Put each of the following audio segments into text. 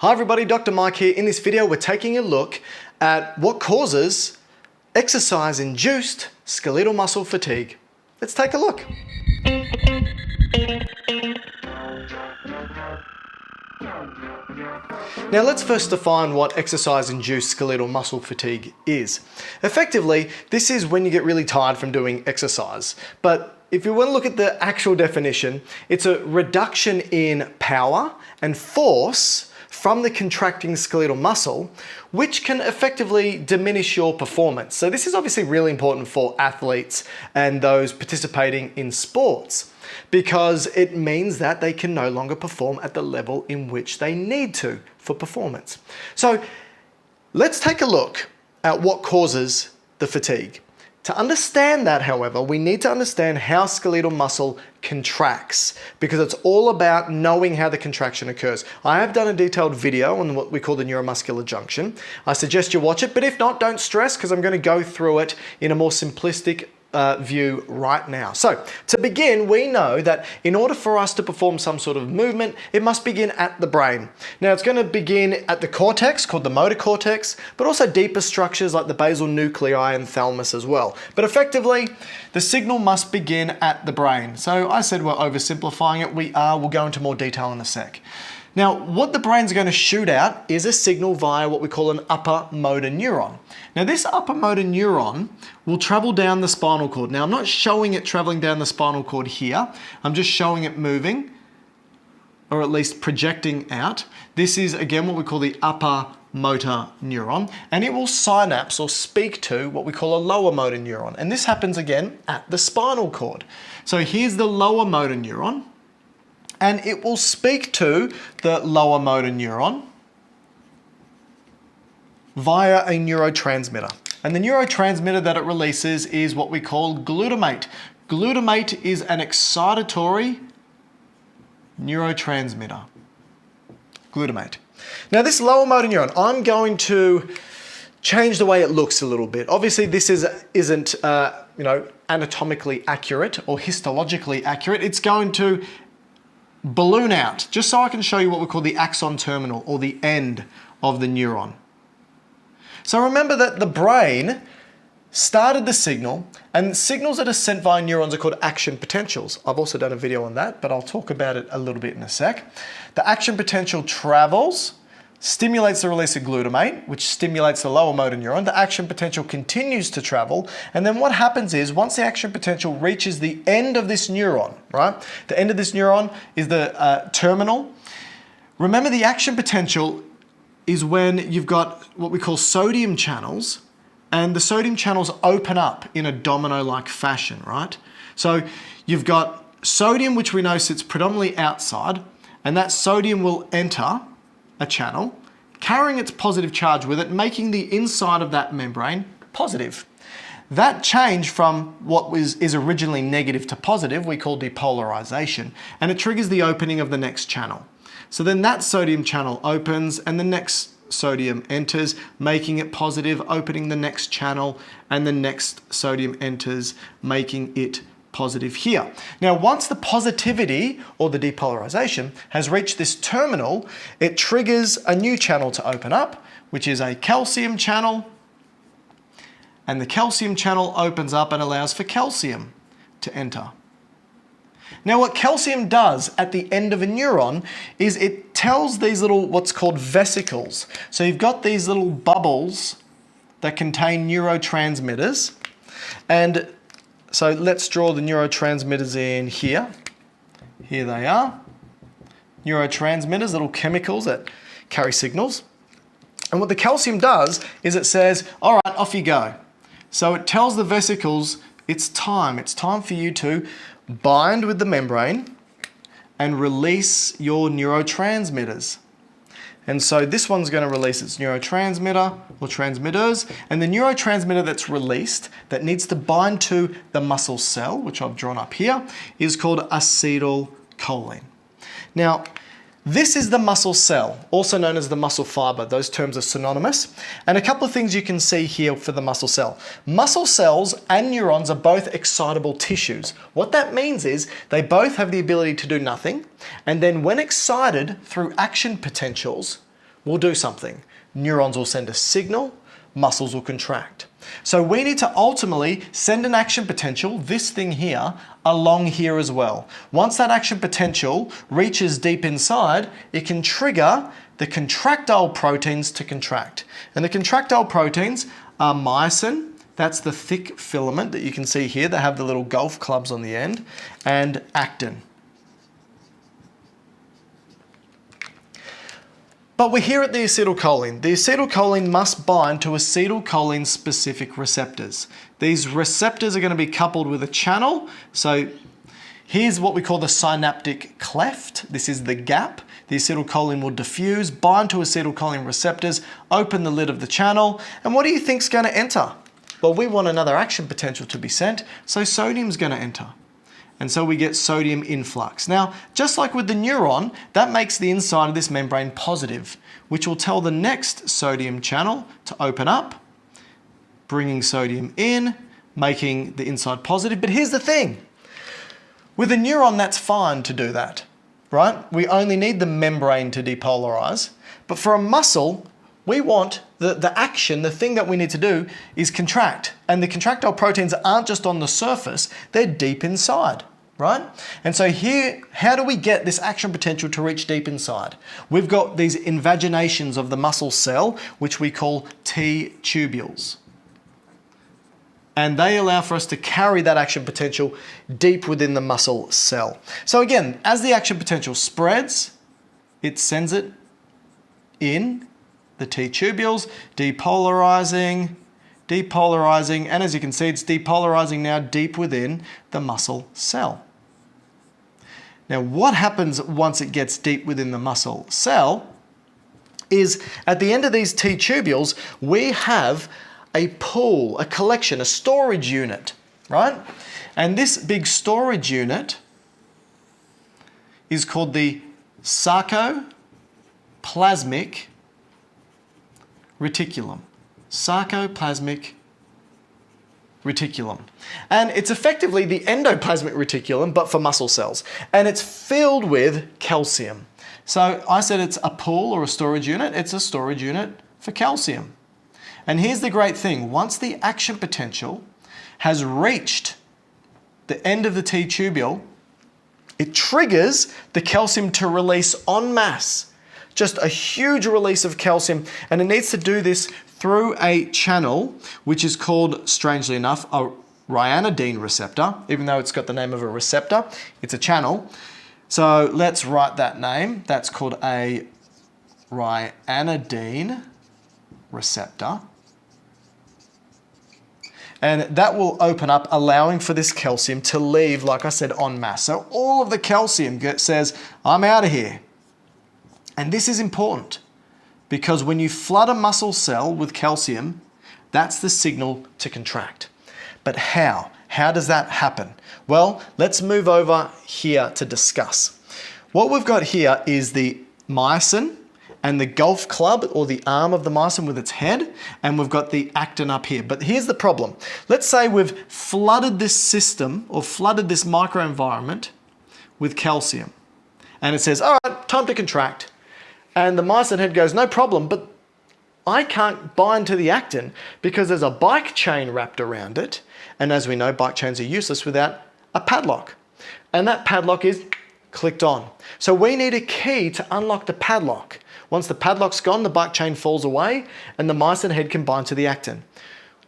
Hi everybody, Dr. Mike here. In this video, we're taking a look at what causes exercise-induced skeletal muscle fatigue. Let's take a look. Now let's first define what exercise-induced skeletal muscle fatigue is. Effectively, this is when you get really tired from doing exercise. But if you want to look at the actual definition, it's a reduction in power and force from the contracting skeletal muscle, which can effectively diminish your performance. So this is obviously really important for athletes and those participating in sports, because it means that they can no longer perform at the level in which they need to for performance. So let's take a look at what causes the fatigue. To understand that, however, we need to understand how skeletal muscle contracts, because it's all about knowing how the contraction occurs. I have done a detailed video on what we call the neuromuscular junction. I suggest you watch it, but if not, don't stress, because I'm going to go through it in a more simplistic view right now. So to begin, we know that in order for us to perform some sort of movement, it must begin at the brain. Now it's going to begin at the cortex, called the motor cortex, but also deeper structures like the basal nuclei and thalamus as well. But effectively, the signal must begin at the brain. So I said we're oversimplifying it. We'll go into more detail in a sec. Now, what the brain's going to shoot out is a signal via what we call an upper motor neuron. Now, this upper motor neuron will travel down the spinal cord. Now, I'm not showing it traveling down the spinal cord here. I'm just showing it moving, or at least projecting out. This is, again, what we call the upper motor neuron, and it will synapse or speak to what we call a lower motor neuron. And this happens, again, at the spinal cord. So here's the lower motor neuron, and it will speak to the lower motor neuron via a neurotransmitter. And the neurotransmitter that it releases is what we call glutamate. Glutamate is an excitatory neurotransmitter. Glutamate. Now this lower motor neuron, I'm going to change the way it looks a little bit. Obviously this isn't anatomically accurate or histologically accurate. It's going to balloon out, just so I can show you what we call the axon terminal, or the end of the neuron. So remember that the brain started the signal, and signals that are sent via neurons are called action potentials. I've also done a video on that, but I'll talk about it a little bit in a sec. The action potential travels, stimulates the release of glutamate, which stimulates the lower motor neuron. The action potential continues to travel, and then what happens is, once the action potential reaches the end of this neuron, right? The end of this neuron is the terminal. Remember, the action potential is when you've got what we call sodium channels, and the sodium channels open up in a domino-like fashion, right? So you've got sodium, which we know sits predominantly outside, and that sodium will enter a channel, carrying its positive charge with it, making the inside of that membrane positive. That change from what is originally negative to positive, we call depolarization, and it triggers the opening of the next channel. So then that sodium channel opens, and the next sodium enters, making it positive, opening the next channel, and the next sodium enters, making it positive here. Now, once the positivity or the depolarization has reached this terminal, it triggers a new channel to open up, which is a calcium channel, and the calcium channel opens up and allows for calcium to enter. Now, what calcium does at the end of a neuron is it tells these little, what's called vesicles. So you've got these little bubbles that contain neurotransmitters, and so let's draw the neurotransmitters in here. Here they are. Neurotransmitters, little chemicals that carry signals. And what the calcium does is it says, all right, off you go. So it tells the vesicles, it's time. It's time for you to bind with the membrane and release your neurotransmitters. And so this one's going to release its neurotransmitter or transmitters, and the neurotransmitter that's released that needs to bind to the muscle cell, which I've drawn up here, is called acetylcholine. Now, this is the muscle cell, also known as the muscle fiber. Those terms are synonymous. And a couple of things you can see here for the muscle cell. Muscle cells and neurons are both excitable tissues. What that means is they both have the ability to do nothing, and then when excited through action potentials, will do something. Neurons will send a signal, muscles will contract. So we need to ultimately send an action potential, this thing here, along here as well. Once that action potential reaches deep inside, it can trigger the contractile proteins to contract. And the contractile proteins are myosin, that's the thick filament that you can see here, they have the little golf clubs on the end, and actin. But we're here at the acetylcholine. The acetylcholine must bind to acetylcholine specific receptors. These receptors are going to be coupled with a channel. So here's what we call the synaptic cleft. This is the gap. The acetylcholine will diffuse, bind to acetylcholine receptors, open the lid of the channel. And what do you think is going to enter? Well, we want another action potential to be sent, so sodium's going to enter. And so we get sodium influx. Now, just like with the neuron, that makes the inside of this membrane positive, which will tell the next sodium channel to open up, bringing sodium in, making the inside positive. But here's the thing. With a neuron, that's fine to do that, right? We only need the membrane to depolarize. But for a muscle, we want the action, the thing that we need to do is contract. And the contractile proteins aren't just on the surface, they're deep inside, right? And so here, how do we get this action potential to reach deep inside? We've got these invaginations of the muscle cell, which we call T-tubules. And they allow for us to carry that action potential deep within the muscle cell. So again, as the action potential spreads, it sends it in the T-tubules, depolarizing, and as you can see, it's depolarizing now deep within the muscle cell. Now, what happens once it gets deep within the muscle cell is at the end of these T-tubules, we have a pool, a collection, a storage unit, right? And this big storage unit is called the sarcoplasmic reticulum. Sarcoplasmic reticulum. And it's effectively the endoplasmic reticulum, but for muscle cells. And it's filled with calcium. So I said it's a pool or a storage unit. It's a storage unit for calcium. And here's the great thing. Once the action potential has reached the end of the T-tubule, it triggers the calcium to release en masse. Just a huge release of calcium, and it needs to do this through a channel which is called, strangely enough, a ryanodine receptor. Even though it's got the name of a receptor, it's a channel. So let's write that name. That's called a ryanodine receptor. And that will open up, allowing for this calcium to leave, like I said, en masse. So all of the calcium says, I'm out of here. And this is important because when you flood a muscle cell with calcium, that's the signal to contract. But how? How does that happen? Well, let's move over here to discuss. What we've got here is the myosin and the golf club or the arm of the myosin with its head, and we've got the actin up here. But here's the problem. Let's say we've flooded this system or flooded this microenvironment with calcium. And it says, all right, time to contract. And the myosin head goes, no problem, but I can't bind to the actin because there's a bike chain wrapped around it. And as we know, bike chains are useless without a padlock. And that padlock is clicked on. So we need a key to unlock the padlock. Once the padlock's gone, the bike chain falls away and the myosin head can bind to the actin.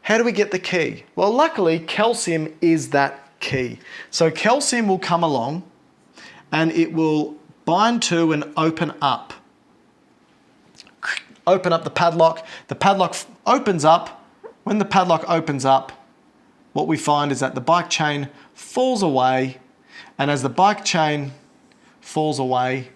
How do we get the key? Well, luckily, calcium is that key. So calcium will come along and it will bind to and open up the padlock. The padlock opens up. When the padlock opens up, what we find is that the bike chain falls away. And as the bike chain falls away,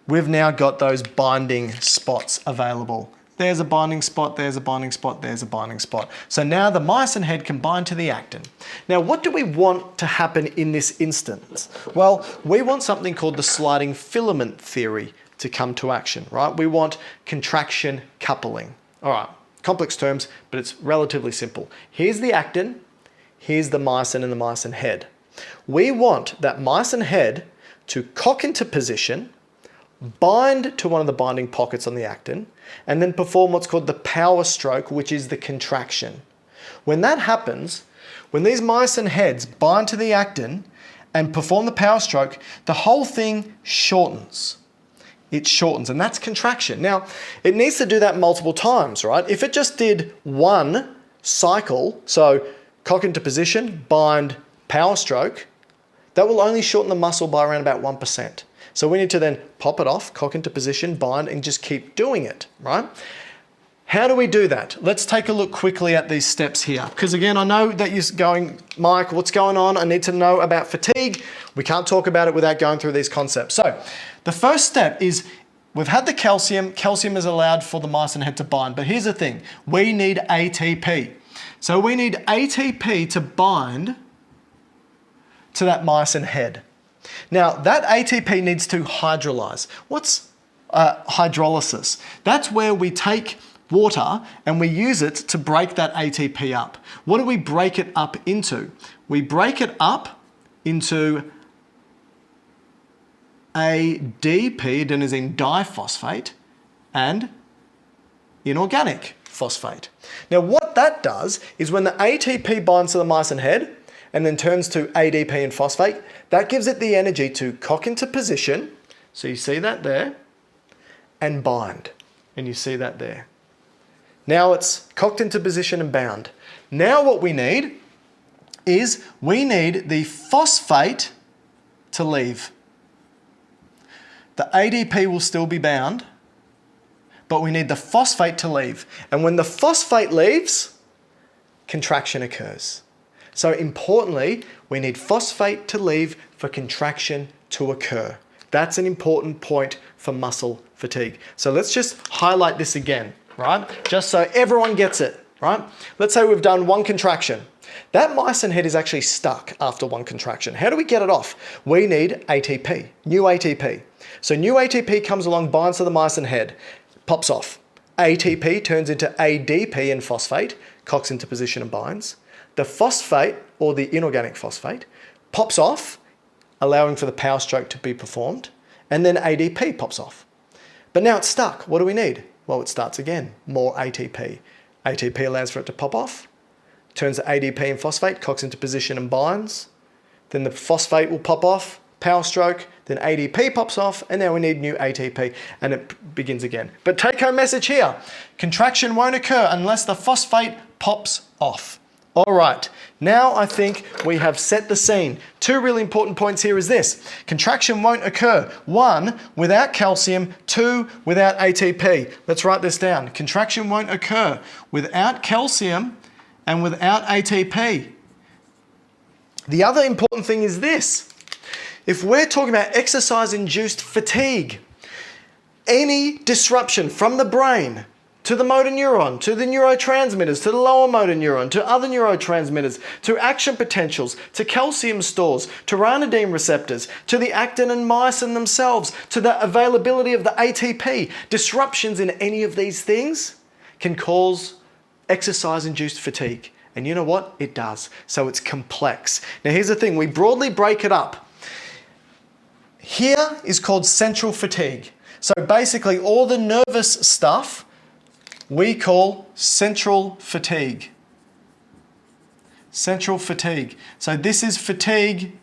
we've now got those binding spots available. There's a binding spot, there's a binding spot, there's a binding spot. So now the myosin head can bind to the actin. Now, what do we want to happen in this instance? Well, we want something called the sliding filament theory to come to action, right? We want contraction coupling. All right, complex terms, but it's relatively simple. Here's the actin, here's the myosin and the myosin head. We want that myosin head to cock into position, bind to one of the binding pockets on the actin, and then perform what's called the power stroke, which is the contraction. When that happens, when these myosin heads bind to the actin and perform the power stroke, the whole thing shortens. It shortens, and that's contraction. Now, it needs to do that multiple times, right? If it just did one cycle, so cock into position, bind, power stroke, that will only shorten the muscle by around about 1%. So we need to then pop it off, cock into position, bind, and just keep doing it, right? How do we do that? Let's take a look quickly at these steps here. Because again, I know that you're going, Mike, what's going on? I need to know about fatigue. We can't talk about it without going through these concepts. So the first step is we've had the calcium. Calcium is allowed for the myosin head to bind. But here's the thing. We need ATP. So we need ATP to bind to that myosin head. Now, that ATP needs to hydrolyze. What's hydrolysis? That's where we take water and we use it to break that ATP up. What do we break it up into? We break it up into ADP, adenosine diphosphate, and inorganic phosphate. Now what that does is when the ATP binds to the myosin head and then turns to ADP and phosphate, that gives it the energy to cock into position, so you see that there, and bind, and you see that there. Now it's cocked into position and bound. Now what we need is we need the phosphate to leave. The ADP will still be bound, but we need the phosphate to leave. And when the phosphate leaves, contraction occurs. So importantly, we need phosphate to leave for contraction to occur. That's an important point for muscle fatigue. So let's just highlight this again, right? Just so everyone gets it, right? Let's say we've done one contraction. That myosin head is actually stuck after one contraction. How do we get it off? We need ATP, new ATP. So new ATP comes along, binds to the myosin head, pops off. ATP turns into ADP and phosphate, cocks into position and binds. The phosphate, or the inorganic phosphate, pops off, allowing for the power stroke to be performed, and then ADP pops off. But now it's stuck. What do we need? Well, it starts again, more ATP. ATP allows for it to pop off, turns to ADP and phosphate, cocks into position and binds. Then the phosphate will pop off, power stroke, then ADP pops off, and now we need new ATP, and it begins again. But take home message here, contraction won't occur unless the phosphate pops off. All right, now I think we have set the scene. Two really important points here is this. Contraction won't occur. 1, without calcium. 2, without ATP. Let's write this down. Contraction won't occur without calcium and without ATP. The other important thing is this. If we're talking about exercise-induced fatigue, any disruption from the brain to the motor neuron, to the neurotransmitters, to the lower motor neuron, to other neurotransmitters, to action potentials, to calcium stores, to ranitidine receptors, to the actin and myosin themselves, to the availability of the ATP, disruptions in any of these things can cause exercise-induced fatigue. And you know what? It does. So it's complex. Now here's the thing, we broadly break it up. Here is called central fatigue. So basically all the nervous stuff we call central fatigue. Central fatigue. So this is fatigue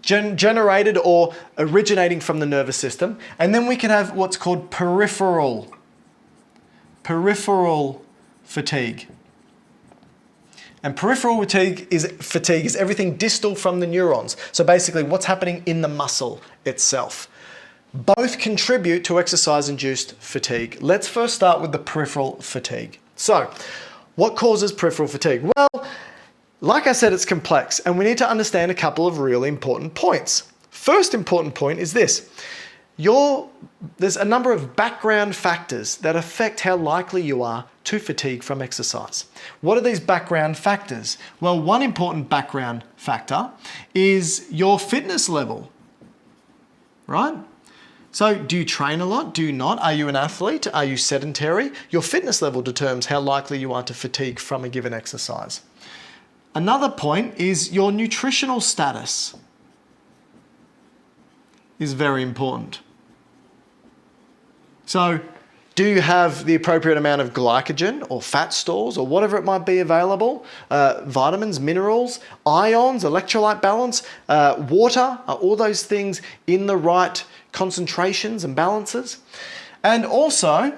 generated or originating from the nervous system. And then we can have what's called peripheral fatigue. And peripheral fatigue is everything distal from the neurons. So basically what's happening in the muscle itself. Both contribute to exercise-induced fatigue. Let's first start with the peripheral fatigue. So, what causes peripheral fatigue? Well, like I said, it's complex, and we need to understand a couple of really important points. First important point is this. There's a number of background factors that affect how likely you are to fatigue from exercise. What are these background factors? Well, one important background factor is your fitness level, right? So do you train a lot? Do you not? Are you an athlete? Are you sedentary? Your fitness level determines how likely you are to fatigue from a given exercise. Another point is your nutritional status is very important. So do you have the appropriate amount of glycogen or fat stores or whatever it might be available? Vitamins, minerals, ions, electrolyte balance, water, are all those things in the right concentrations and balances? And also,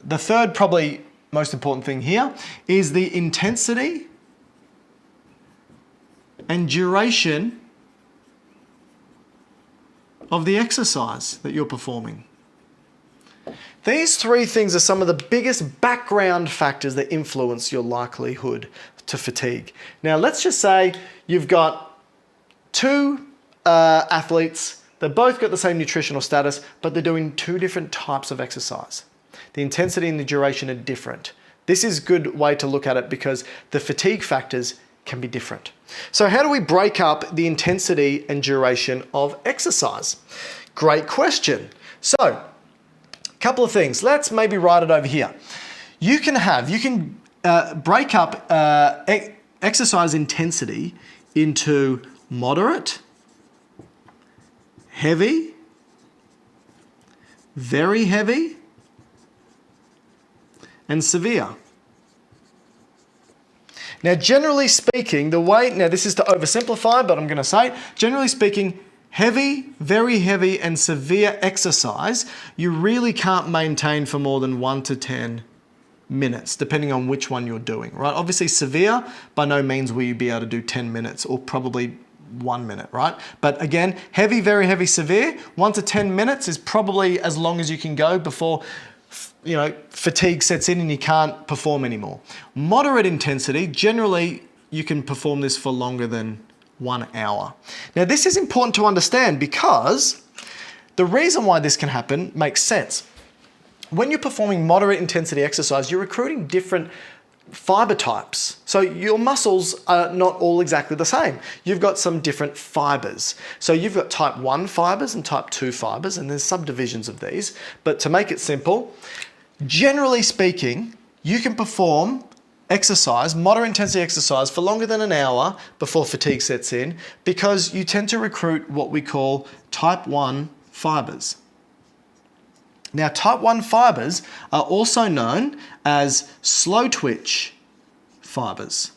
the third probably most important thing here is the intensity and duration of the exercise that you're performing. These three things are some of the biggest background factors that influence your likelihood to fatigue. Now, let's just say you've got two athletes, they've both got the same nutritional status, but they're doing two different types of exercise. The intensity and the duration are different. This is a good way to look at it because the fatigue factors can be different. So how do we break up the intensity and duration of exercise? Great question. So, a couple of things. Let's maybe write it over here. You can break up exercise intensity into moderate, heavy, very heavy, and severe. Now, generally speaking, this is to oversimplify, but I'm going to say it, generally speaking, heavy, very heavy, and severe exercise, you really can't maintain for more than 1 to 10 minutes, depending on which one you're doing, right? Obviously, severe, by no means will you be able to do 10 minutes or probably 1 minute, right? But again, heavy, very heavy, severe, 1 to 10 minutes is probably as long as you can go before fatigue sets in and you can't perform anymore. Moderate intensity, generally you can perform this for longer than 1 hour. Now, this is important to understand because the reason why this can happen makes sense. When you're performing moderate intensity exercise, you're recruiting different fiber types. So your muscles are not all exactly the same. You've got some different fibers. So you've got type 1 fibers and type 2 fibers, and there's subdivisions of these. But to make it simple, generally speaking, you can perform exercise, moderate intensity exercise, for longer than an hour before fatigue sets in because you tend to recruit what we call type 1 fibers. Now, type 1 fibers are also known as slow twitch fibers.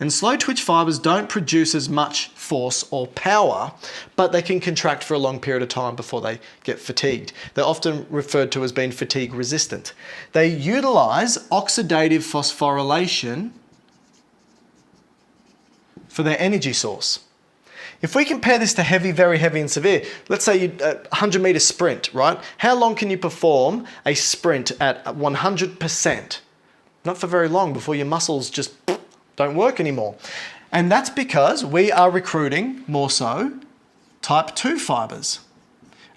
And slow twitch fibers don't produce as much force or power, but they can contract for a long period of time before they get fatigued. They're often referred to as being fatigue resistant. They utilize oxidative phosphorylation for their energy source. If we compare this to heavy, very heavy and severe, let's say you 100-meter sprint, right? How long can you perform a sprint at 100%? Not for very long before your muscles just don't work anymore. And that's because we are recruiting more so type 2 fibers.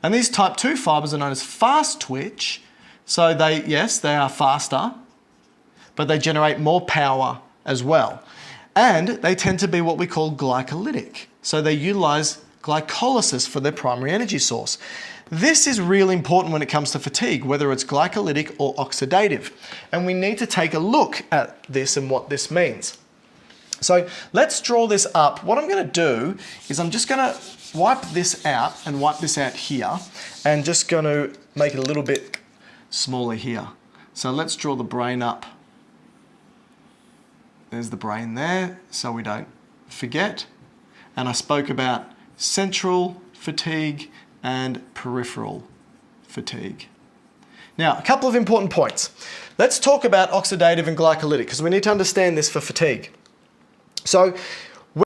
And these type 2 fibers are known as fast twitch. So they are faster, but they generate more power as well. And they tend to be what we call glycolytic. So they utilize glycolysis for their primary energy source. This is really important when it comes to fatigue, whether it's glycolytic or oxidative. And we need to take a look at this and what this means. So let's draw this up. What I'm going to do is I'm just going to wipe this out and wipe this out here and just going to make it a little bit smaller here. So let's draw the brain up. There's the brain there, so we don't forget. And I spoke about central fatigue and peripheral fatigue. Now, a couple of important points. Let's talk about oxidative and glycolytic because we need to understand this for fatigue. So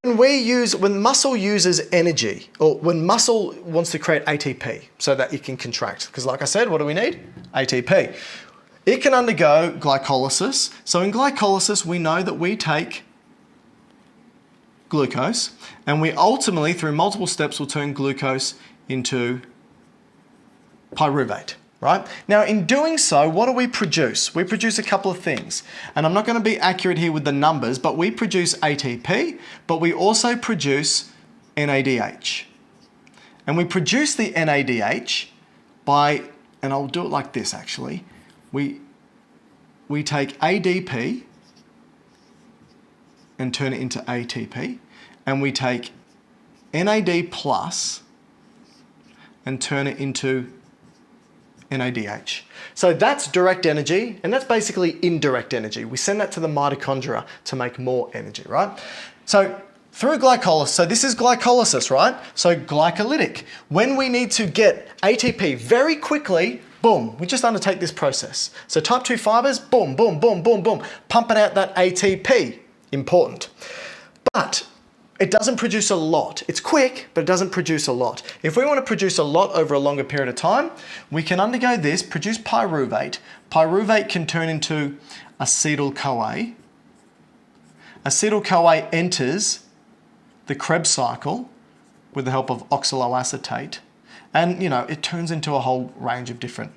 when muscle uses energy, or when muscle wants to create ATP so that it can contract, because like I said, what do we need? ATP. It can undergo glycolysis. So in glycolysis, we know that we take glucose, and we ultimately, through multiple steps, will turn glucose into pyruvate, right? Now, in doing so, what do we produce? We produce a couple of things, and I'm not going to be accurate here with the numbers, but we produce ATP, but we also produce NADH. And we produce the NADH by, and I'll do it like this actually, we take ADP and turn it into ATP, and we take NAD plus and turn it into NADH. So that's direct energy, and that's basically indirect energy. We send that to the mitochondria to make more energy, right? So through glycolysis, so this is glycolysis, right? So glycolytic. When we need to get ATP very quickly, boom, we just undertake this process. So type 2 fibers, boom, boom, boom, boom, boom, pumping out that ATP. Important. But it doesn't produce a lot. It's quick, but it doesn't produce a lot. If we want to produce a lot over a longer period of time, we can undergo this, produce pyruvate. Pyruvate can turn into acetyl-CoA. Acetyl-CoA enters the Krebs cycle with the help of oxaloacetate. And, it turns into a whole range of different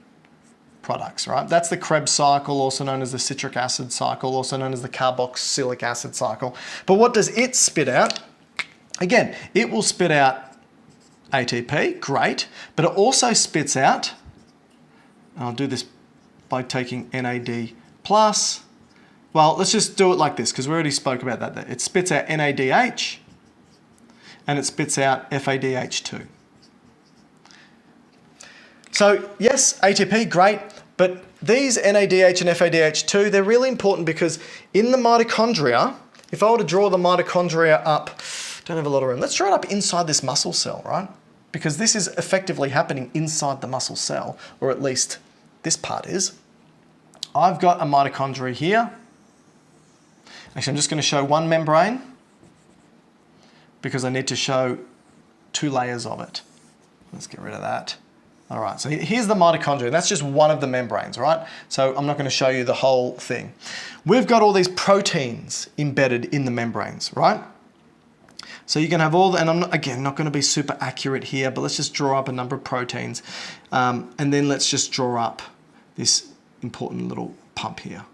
products, right? That's the Krebs cycle, also known as the citric acid cycle, also known as the carboxylic acid cycle. But what does it spit out? Again, it will spit out ATP, great, but it also spits out, I'll do this by taking NAD+. Well, let's just do it like this, because we already spoke about that. It spits out NADH, and it spits out FADH2. So yes, ATP, great, but these NADH and FADH2, they're really important because in the mitochondria, if I were to draw the mitochondria up, don't have a lot of room, let's draw it up inside this muscle cell, right? Because this is effectively happening inside the muscle cell, or at least this part is. I've got a mitochondria here. Actually, I'm just going to show one membrane because I need to show 2 layers of it. Let's get rid of that. All right, so here's the mitochondria. That's just one of the membranes, right? So I'm not going to show you the whole thing. We've got all these proteins embedded in the membranes, right? So you can have all the, and I'm not, again, not going to be super accurate here, but let's just draw up a number of proteins. And then let's just draw up this important little pump here.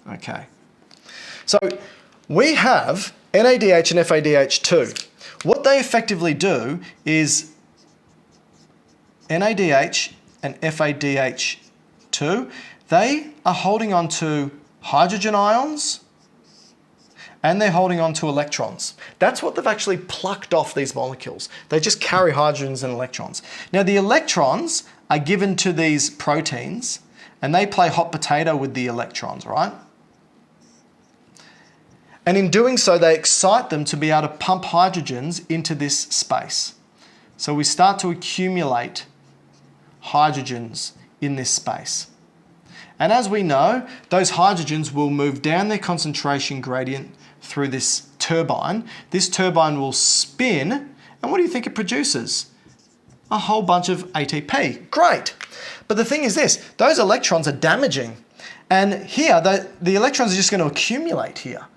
Okay. So we have NADH and FADH2. What they effectively do is NADH and FADH2, they are holding on to hydrogen ions and they're holding on to electrons. That's what they've actually plucked off these molecules. They just carry hydrogens and electrons. Now the electrons are given to these proteins and they play hot potato with the electrons, right? And in doing so, they excite them to be able to pump hydrogens into this space. So we start to accumulate hydrogens in this space. And as we know, those hydrogens will move down their concentration gradient through this turbine. This turbine will spin, and what do you think it produces? A whole bunch of ATP. Great. But the thing is this, those electrons are damaging. And here, the electrons are just going to accumulate here.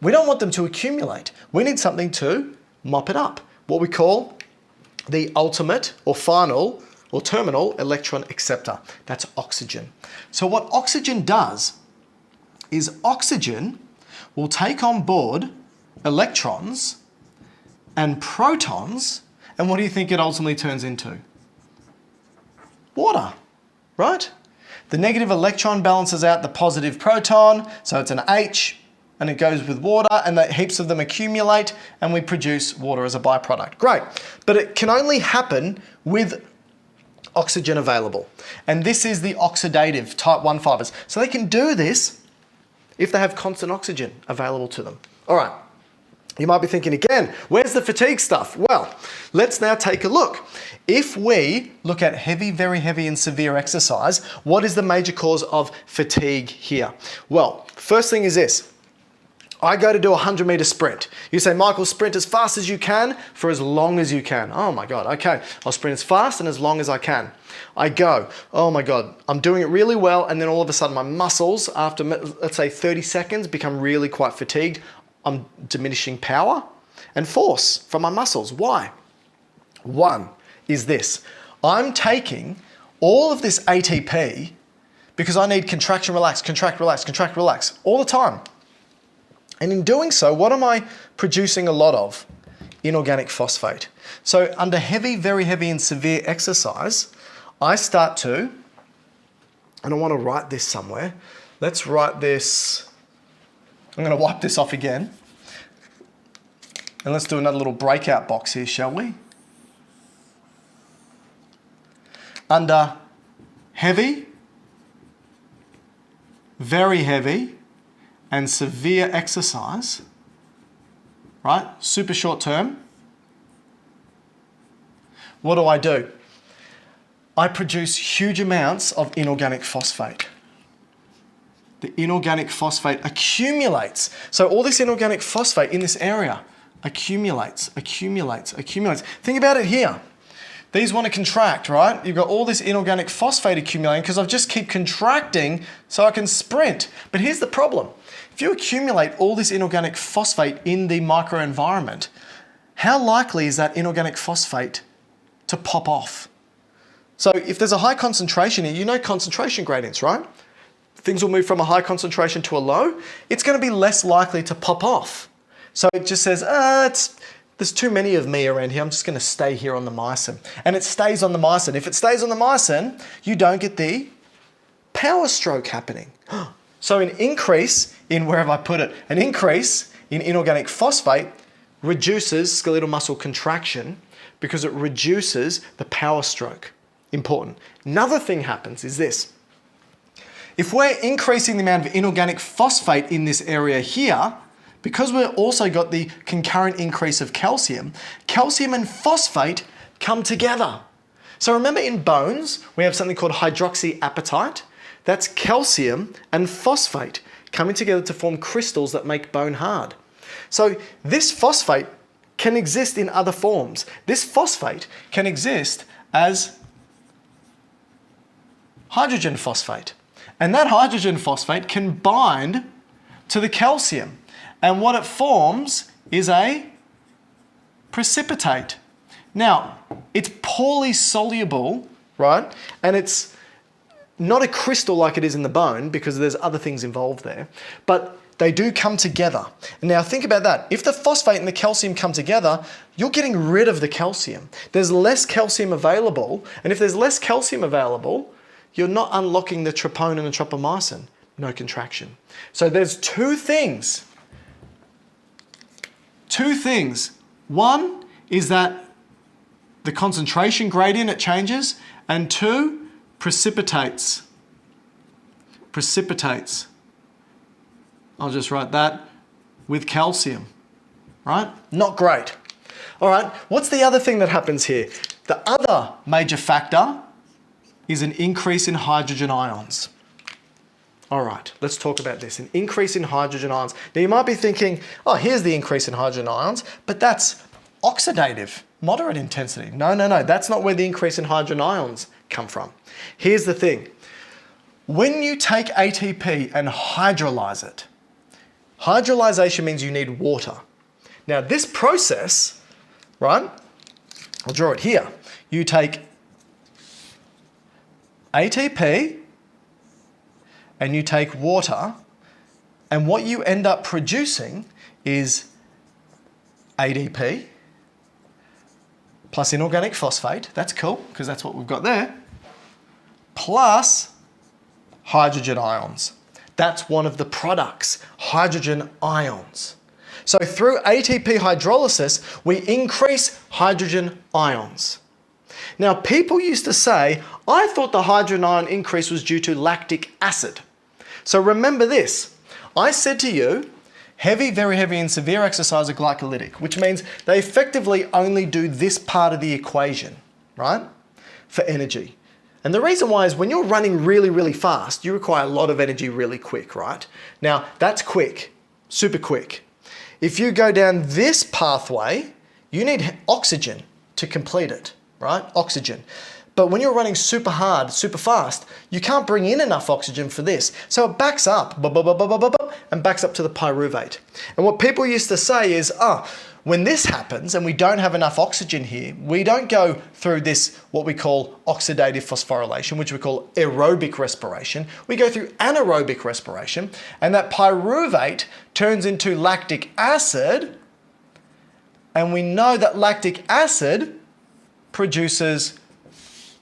We don't want them to accumulate. We need something to mop it up. What we call the ultimate or final or terminal electron acceptor. That's oxygen. So what oxygen does is oxygen will take on board electrons and protons, and what do you think it ultimately turns into? Water, right? The negative electron balances out the positive proton, so it's an H, and it goes with water, and the heaps of them accumulate, and we produce water as a byproduct. Great, but it can only happen with oxygen available. And this is the oxidative type 1 fibers. So they can do this if they have constant oxygen available to them. All right, you might be thinking again, where's the fatigue stuff? Well, let's now take a look. If we look at heavy, very heavy and severe exercise, what is the major cause of fatigue here? Well, first thing is this. I go to do a 100-meter sprint. You say, Michael, sprint as fast as you can for as long as you can. Oh my God, okay. I'll sprint as fast and as long as I can. I go, oh my God, I'm doing it really well, and then all of a sudden my muscles, after let's say 30 seconds, become really quite fatigued. I'm diminishing power and force from my muscles. Why? One is this. I'm taking all of this ATP because I need contraction, relax, contract, relax, contract, relax all the time. And in doing so, what am I producing a lot of? Inorganic phosphate. So under heavy, very heavy and severe exercise, I start to, and I want to write this somewhere. Let's write this. I'm going to wipe this off again. And let's do another little breakout box here, shall we? under heavy, very heavy, and severe exercise, right? Super short term. What do? I produce huge amounts of inorganic phosphate. The inorganic phosphate accumulates. So all this inorganic phosphate in this area accumulates. Think about it here. These want to contract, right? You've got all this inorganic phosphate accumulating because I just keep contracting so I can sprint. But here's the problem. If you accumulate all this inorganic phosphate in the microenvironment, how likely is that inorganic phosphate to pop off? So if there's a high concentration here, you know concentration gradients, right? Things will move from a high concentration to a low. It's going to be less likely to pop off. So it just says, there's too many of me around here. I'm just going to stay here on the myosin. And it stays on the myosin. If it stays on the myosin, you don't get the power stroke happening. So an increase in, where have I put it? An increase in inorganic phosphate reduces skeletal muscle contraction because it reduces the power stroke. Important. Another thing happens is this. If we're increasing the amount of inorganic phosphate in this area here, because we've also got the concurrent increase of calcium, calcium and phosphate come together. So remember in bones, we have something called hydroxyapatite. That's calcium and phosphate coming together to form crystals that make bone hard. So this phosphate can exist in other forms. This phosphate can exist as hydrogen phosphate. And that hydrogen phosphate can bind to the calcium. And what it forms is a precipitate. Now, it's poorly soluble, right? And it's not a crystal like it is in the bone because there's other things involved there, but they do come together. And now think about that. If the phosphate and the calcium come together, you're getting rid of the calcium. There's less calcium available, and if there's less calcium available, you're not unlocking the troponin and tropomyosin. No contraction. So there's two things. One is that the concentration gradient, it changes, and two, precipitates. I'll just write that with calcium, right? Not great. All right, what's the other thing that happens here? The other major factor is an increase in hydrogen ions. All right, let's talk about this, an increase in hydrogen ions. Now you might be thinking, oh, here's the increase in hydrogen ions, but that's oxidative, moderate intensity. No, that's not where the increase in hydrogen ions come from. Here's the thing. When you take ATP and hydrolyze it, hydrolyzation means you need water. Now this process, right, I'll draw it here. You take ATP and you take water, and what you end up producing is ADP plus inorganic phosphate. That's cool, because that's what we've got there, plus hydrogen ions. That's one of the products, hydrogen ions. So through ATP hydrolysis, we increase hydrogen ions. Now, people used to say, I thought the hydrogen ion increase was due to lactic acid. So remember this. I said to you, heavy, very heavy, and severe exercise are glycolytic, which means they effectively only do this part of the equation, right, for energy. And the reason why is when you're running really, really fast, you require a lot of energy really quick, right? Now, that's quick, super quick. If you go down this pathway, you need oxygen to complete it, right? Oxygen. But when you're running super hard, super fast, you can't bring in enough oxygen for this. So it backs up, and backs up to the pyruvate. And what people used to say is, when this happens and we don't have enough oxygen here, we don't go through this, what we call oxidative phosphorylation, which we call aerobic respiration. We go through anaerobic respiration, and that pyruvate turns into lactic acid. And we know that lactic acid produces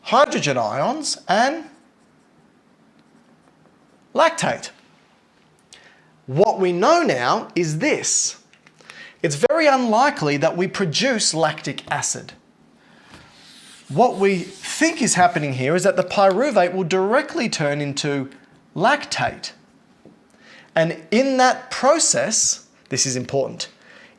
hydrogen ions and lactate. What we know now is this. It's very unlikely that we produce lactic acid. what we think is happening here is that the pyruvate will directly turn into lactate. And in that process, this is important,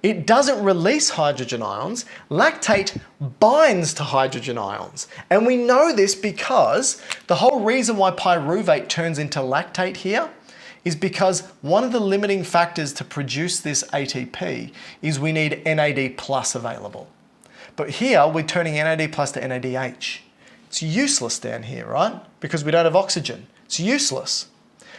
it doesn't release hydrogen ions. Lactate binds to hydrogen ions. And we know this because the whole reason why pyruvate turns into lactate here is because one of the limiting factors to produce this ATP is we need NAD plus available. But here we're turning NAD plus to NADH. It's useless down here, right? Because we don't have oxygen. It's useless.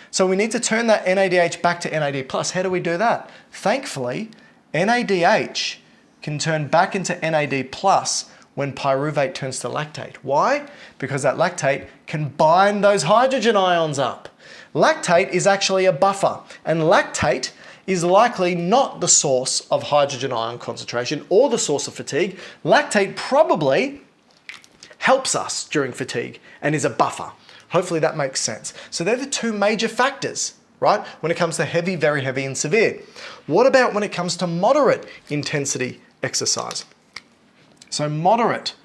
So we need to turn that NADH back to NAD plus. How do we do that? Thankfully, NADH can turn back into NAD plus when pyruvate turns to lactate. Why? Because that lactate can bind those hydrogen ions up. Lactate is actually a buffer, and lactate is likely not the source of hydrogen ion concentration or the source of fatigue. Lactate probably helps us during fatigue and is a buffer. Hopefully that makes sense. So they're the two major factors, right, when it comes to heavy, very heavy, and severe. What about when it comes to moderate intensity exercise? So moderate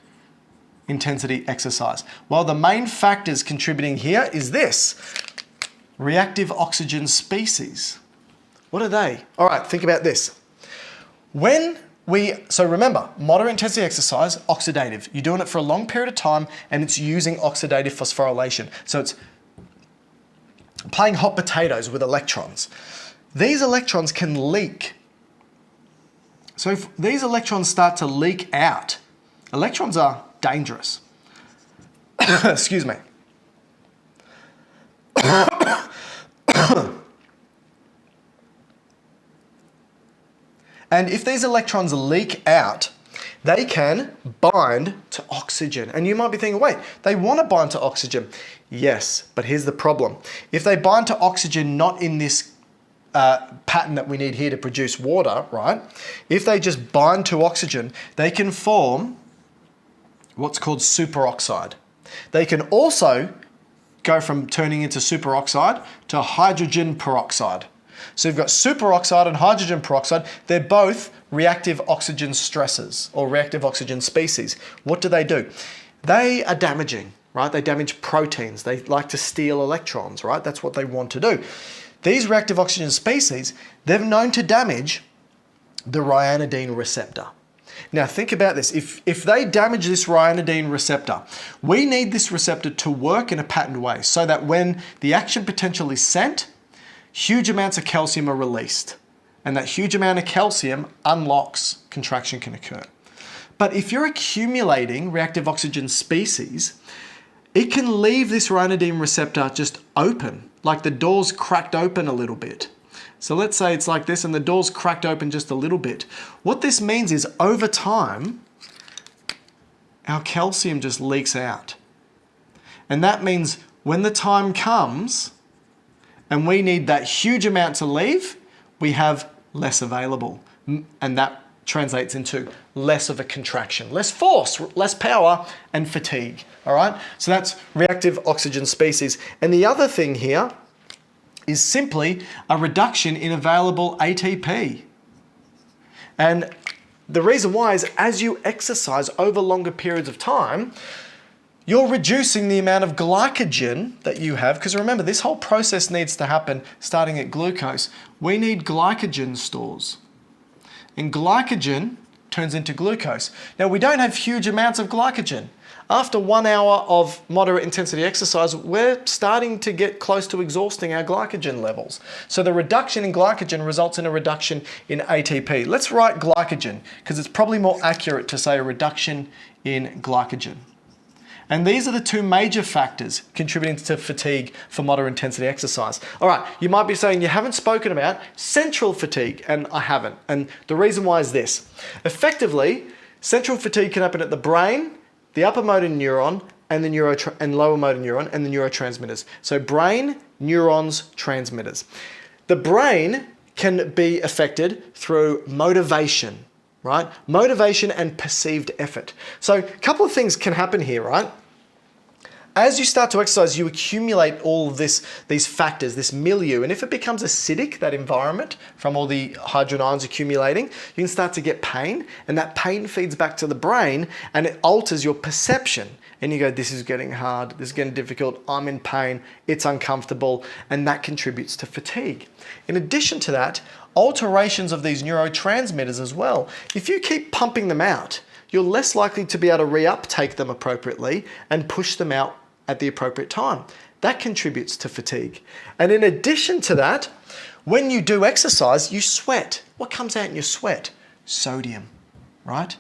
intensity exercise. Well, the main factors contributing here is this: reactive oxygen species. What are they? All right, think about this. So remember, moderate intensity exercise, oxidative. You're doing it for a long period of time and it's using oxidative phosphorylation. So it's playing hot potatoes with electrons. These electrons can leak. So if these electrons start to leak out, electrons are dangerous. Excuse me. And if these electrons leak out, they can bind to oxygen. And you might be thinking, wait, they want to bind to oxygen. Yes, but here's the problem. If they bind to oxygen not in this pattern that we need here to produce water, right? If they just bind to oxygen, they can form what's called superoxide. They can also go from turning into superoxide to hydrogen peroxide. So you've got superoxide and hydrogen peroxide. They're both reactive oxygen stresses or reactive oxygen species. What do? They are damaging, right? They damage proteins. They like to steal electrons, right? That's what they want to do. These reactive oxygen species, they're known to damage the ryanodine receptor. Now think about this. If they damage this ryanodine receptor, we need this receptor to work in a patterned way so that when the action potential is sent, huge amounts of calcium are released. And that huge amount of calcium unlocks contraction can occur. But if you're accumulating reactive oxygen species, it can leave this ryanodine receptor just open, like the door's cracked open a little bit. So let's say it's like this and the door's cracked open just a little bit. What this means is over time, our calcium just leaks out. And that means when the time comes and we need that huge amount to leave, we have less available. And that translates into less of a contraction, less force, less power, and fatigue, all right? So that's reactive oxygen species. And the other thing here is simply a reduction in available ATP. And the reason why is as you exercise over longer periods of time, you're reducing the amount of glycogen that you have, because remember, this whole process needs to happen starting at glucose. We need glycogen stores. And glycogen turns into glucose. Now, we don't have huge amounts of glycogen. After 1 hour of moderate intensity exercise, we're starting to get close to exhausting our glycogen levels. So the reduction in glycogen results in a reduction in ATP. Let's write glycogen, because it's probably more accurate to say a reduction in glycogen. And these are the two major factors contributing to fatigue for moderate intensity exercise. All right, you might be saying you haven't spoken about central fatigue, and I haven't. And the reason why is this. Effectively, central fatigue can happen at the brain, the upper motor neuron, and the lower motor neuron, and the neurotransmitters. So brain, neurons, transmitters. The brain can be affected through motivation, right? Motivation and perceived effort. So a couple of things can happen here, right? as you start to exercise, you accumulate all of these factors, this milieu, and if it becomes acidic, that environment, from all the hydrogen ions accumulating, you can start to get pain, and that pain feeds back to the brain, and it alters your perception. And you go, this is getting hard, this is getting difficult, I'm in pain, it's uncomfortable, and that contributes to fatigue. In addition to that, alterations of these neurotransmitters as well. If you keep pumping them out, you're less likely to be able to reuptake them appropriately and push them out at the appropriate time. That contributes to fatigue. And in addition to that, when you do exercise, you sweat. What comes out in your sweat? Sodium, right?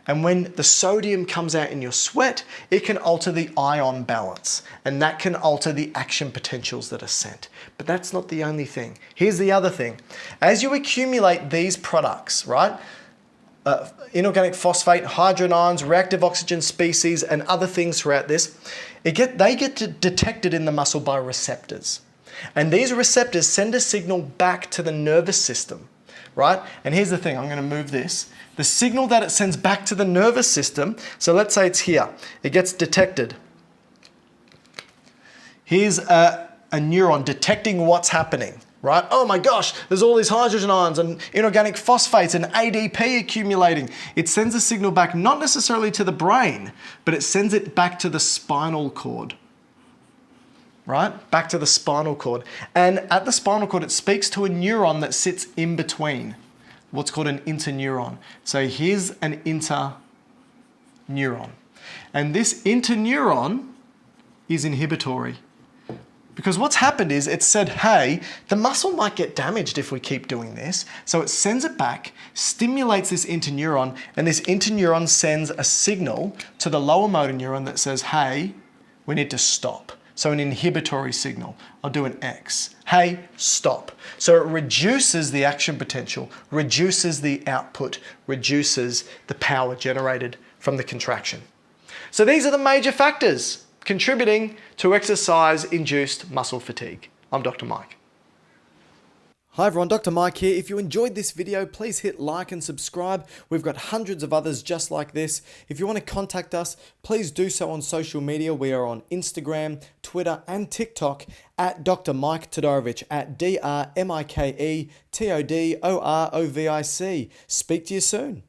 And when the sodium comes out in your sweat, it can alter the ion balance, and that can alter the action potentials that are sent. But that's not the only thing. Here's the other thing. As you accumulate these products, right? Inorganic phosphate, hydrogen ions, reactive oxygen species, and other things throughout this, they get detected in the muscle by receptors. And these receptors send a signal back to the nervous system, right? And here's the thing, I'm gonna move this. The signal that it sends back to the nervous system, so let's say it's here, it gets detected. Here's a neuron detecting what's happening, right? Oh my gosh, there's all these hydrogen ions and inorganic phosphates and ADP accumulating. It sends a signal back, not necessarily to the brain, but it sends it back to the spinal cord, right? Back to the spinal cord. And at the spinal cord, it speaks to a neuron that sits in between, what's called an interneuron. So here's an interneuron. And this interneuron is inhibitory. Because what's happened is it said, hey, the muscle might get damaged if we keep doing this. So it sends it back, stimulates this interneuron, and this interneuron sends a signal to the lower motor neuron that says, hey, we need to stop. So an inhibitory signal. I'll do an X. Hey, stop. So it reduces the action potential, reduces the output, reduces the power generated from the contraction. So these are the major factors contributing to exercise-induced muscle fatigue. I'm Dr. Mike. Hi everyone, Dr. Mike here. If you enjoyed this video, please hit like and subscribe. We've got hundreds of others just like this. If you want to contact us, please do so on social media. We are on Instagram, Twitter, and TikTok at Dr. Mike Todorovic, at DrMiketodorovic. Speak to you soon.